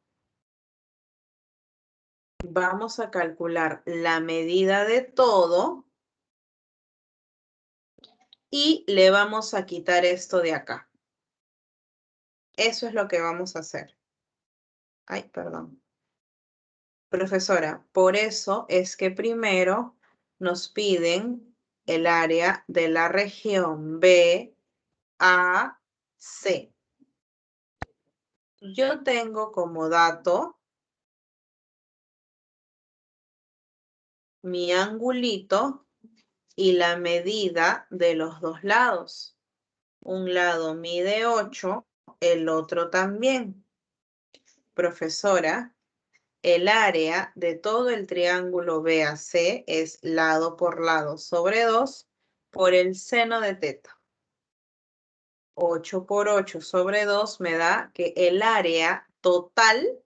Vamos a calcular la medida de todo y le vamos a quitar esto de acá. Eso es lo que vamos a hacer. Ay, perdón. Profesora, por eso es que primero nos piden el área de la región B, A, C. Yo tengo como dato mi angulito y la medida de los dos lados. Un lado mide 8, el otro también. Profesora, el área de todo el triángulo BAC es lado por lado sobre 2 por el seno de teta. 8 por 8 sobre 2 me da que el área total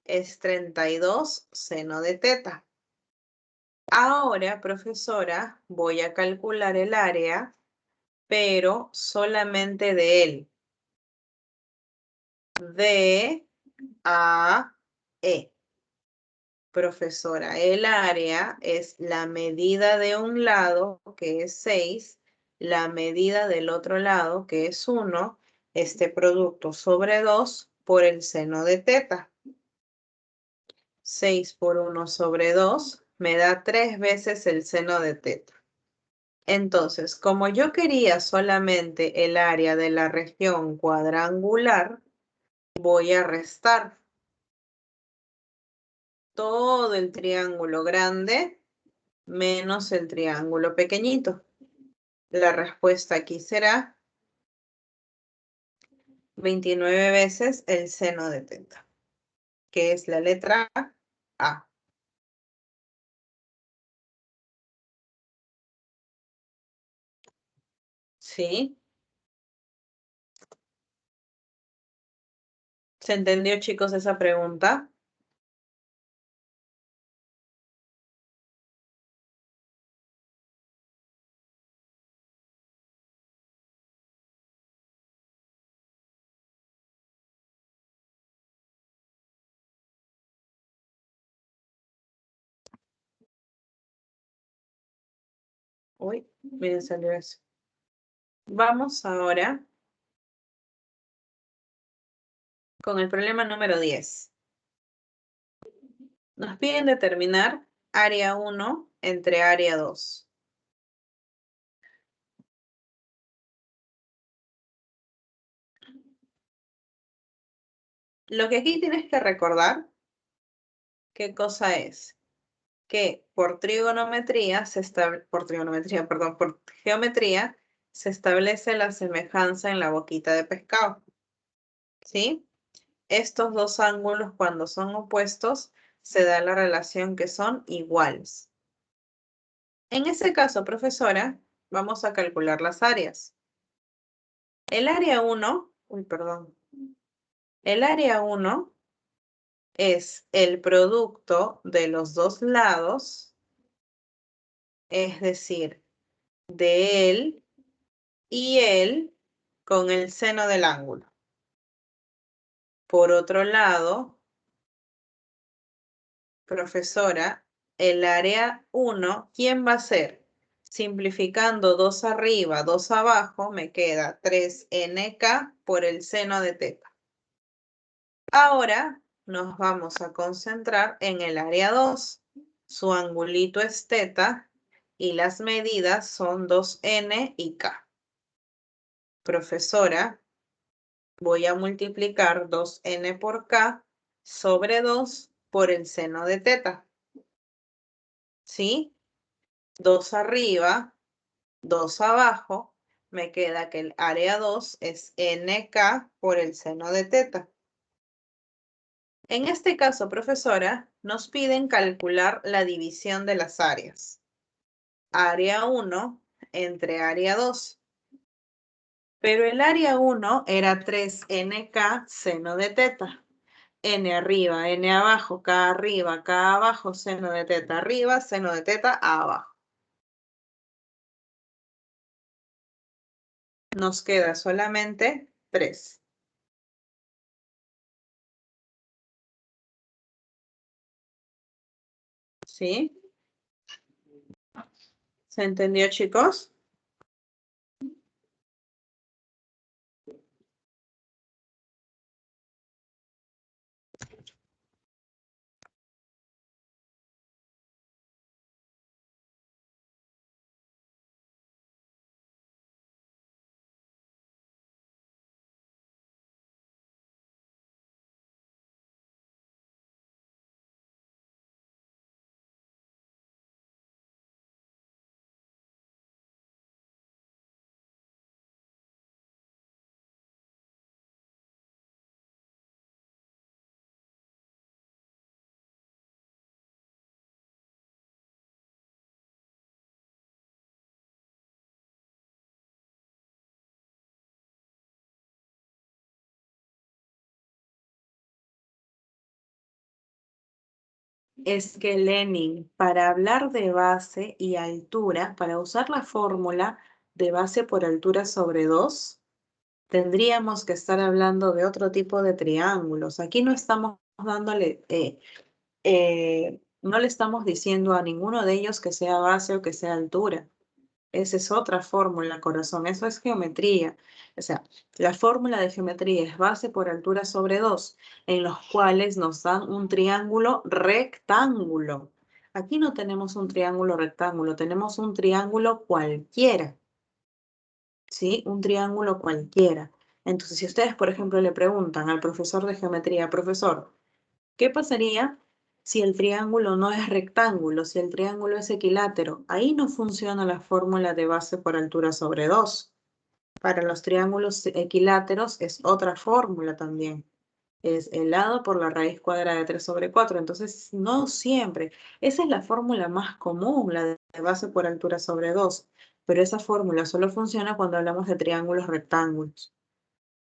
es 32 seno de teta. Ahora, profesora, voy a calcular el área, pero solamente de él. De A, E. Profesora, el área es la medida de un lado, que es 6, la medida del otro lado, que es 1, este producto sobre 2 por el seno de teta. 6 por 1 sobre 2 me da 3 veces el seno de teta. Entonces, como yo quería solamente el área de la región cuadrangular, voy a restar todo el triángulo grande menos el triángulo pequeñito. La respuesta aquí será 29 veces el seno de teta, que es la letra A. ¿Sí? ¿Se entendió, chicos, esa pregunta? Uy, miren, salió eso. Vamos ahora con el problema número 10. Nos piden determinar área 1 entre área 2. Lo que aquí tienes que recordar, ¿qué cosa es? Que por trigonometría por geometría se establece la semejanza en la boquita de pescado, ¿sí? Estos dos ángulos, cuando son opuestos, se da la relación que son iguales. En ese caso, profesora, vamos a calcular las áreas. El área 1, el área 1 es el producto de los dos lados, es decir, de él y él con el seno del ángulo. Por otro lado, profesora, el área 1, ¿quién va a ser? Simplificando 2 arriba, 2 abajo, me queda 3nk por el seno de teta. Ahora nos vamos a concentrar en el área 2. Su angulito es teta y las medidas son 2n y k. Profesora, voy a multiplicar 2n por k sobre 2 por el seno de teta. ¿Sí? 2 arriba, 2 abajo, me queda que el área 2 es nk por el seno de teta. En este caso, profesora, nos piden calcular la división de las áreas. Área 1 entre área 2. Pero el área 1 era 3nk seno de teta. N arriba, N abajo, K arriba, K abajo, seno de teta arriba, seno de teta abajo. Nos queda solamente 3. ¿Sí? ¿Se entendió, chicos? Es que, Lenin, para hablar de base y altura, para usar la fórmula de base por altura sobre 2, tendríamos que estar hablando de otro tipo de triángulos. Aquí no estamos dándole, no le estamos diciendo a ninguno de ellos que sea base o que sea altura. Esa es otra fórmula, corazón. Eso es geometría. O sea, la fórmula de geometría es base por altura sobre 2, en los cuales nos dan un triángulo rectángulo. Aquí no tenemos un triángulo rectángulo, tenemos un triángulo cualquiera. ¿Sí? Un triángulo cualquiera. Entonces, si ustedes, por ejemplo, le preguntan al profesor de geometría, profesor, ¿qué pasaría si el triángulo no es rectángulo, si el triángulo es equilátero? Ahí no funciona la fórmula de base por altura sobre 2. Para los triángulos equiláteros es otra fórmula también. Es el lado por la raíz cuadrada de 3 sobre 4. Entonces, no siempre. Esa es la fórmula más común, la de base por altura sobre 2. pero esa fórmula solo funciona cuando hablamos de triángulos rectángulos.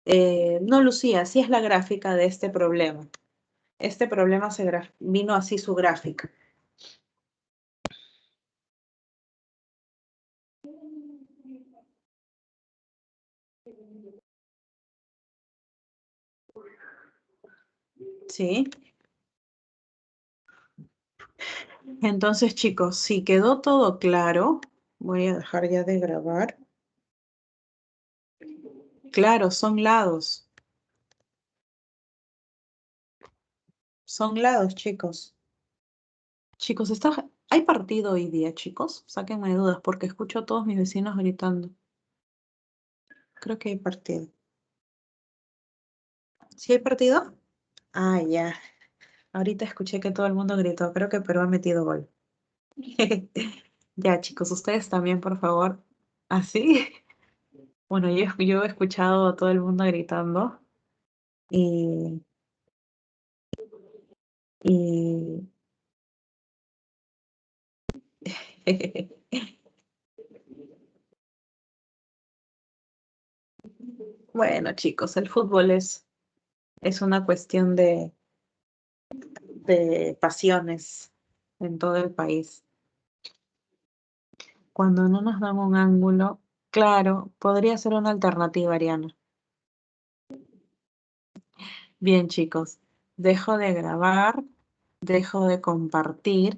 No, Lucía, así es la gráfica de este problema. Este problema vino así su gráfica. ¿Sí? Entonces, chicos, si quedó todo claro, voy a dejar ya de grabar. Claro, son lados. Son lados, chicos. Chicos, ¿hay partido hoy día, chicos? Sáquenme dudas porque escucho a todos mis vecinos gritando. Creo que hay partido. ¿Sí hay partido? Ah, ya. Ahorita escuché que todo el mundo gritó. Creo que Perú ha metido gol. Ya, chicos, ustedes también, por favor. ¿Así? Bueno, yo he escuchado a todo el mundo gritando y, y... Bueno, chicos, el fútbol es una cuestión de pasiones en todo el país. Cuando no nos dan un ángulo, claro, podría ser una alternativa, Ariana. Bien, chicos, dejo de grabar, dejo de compartir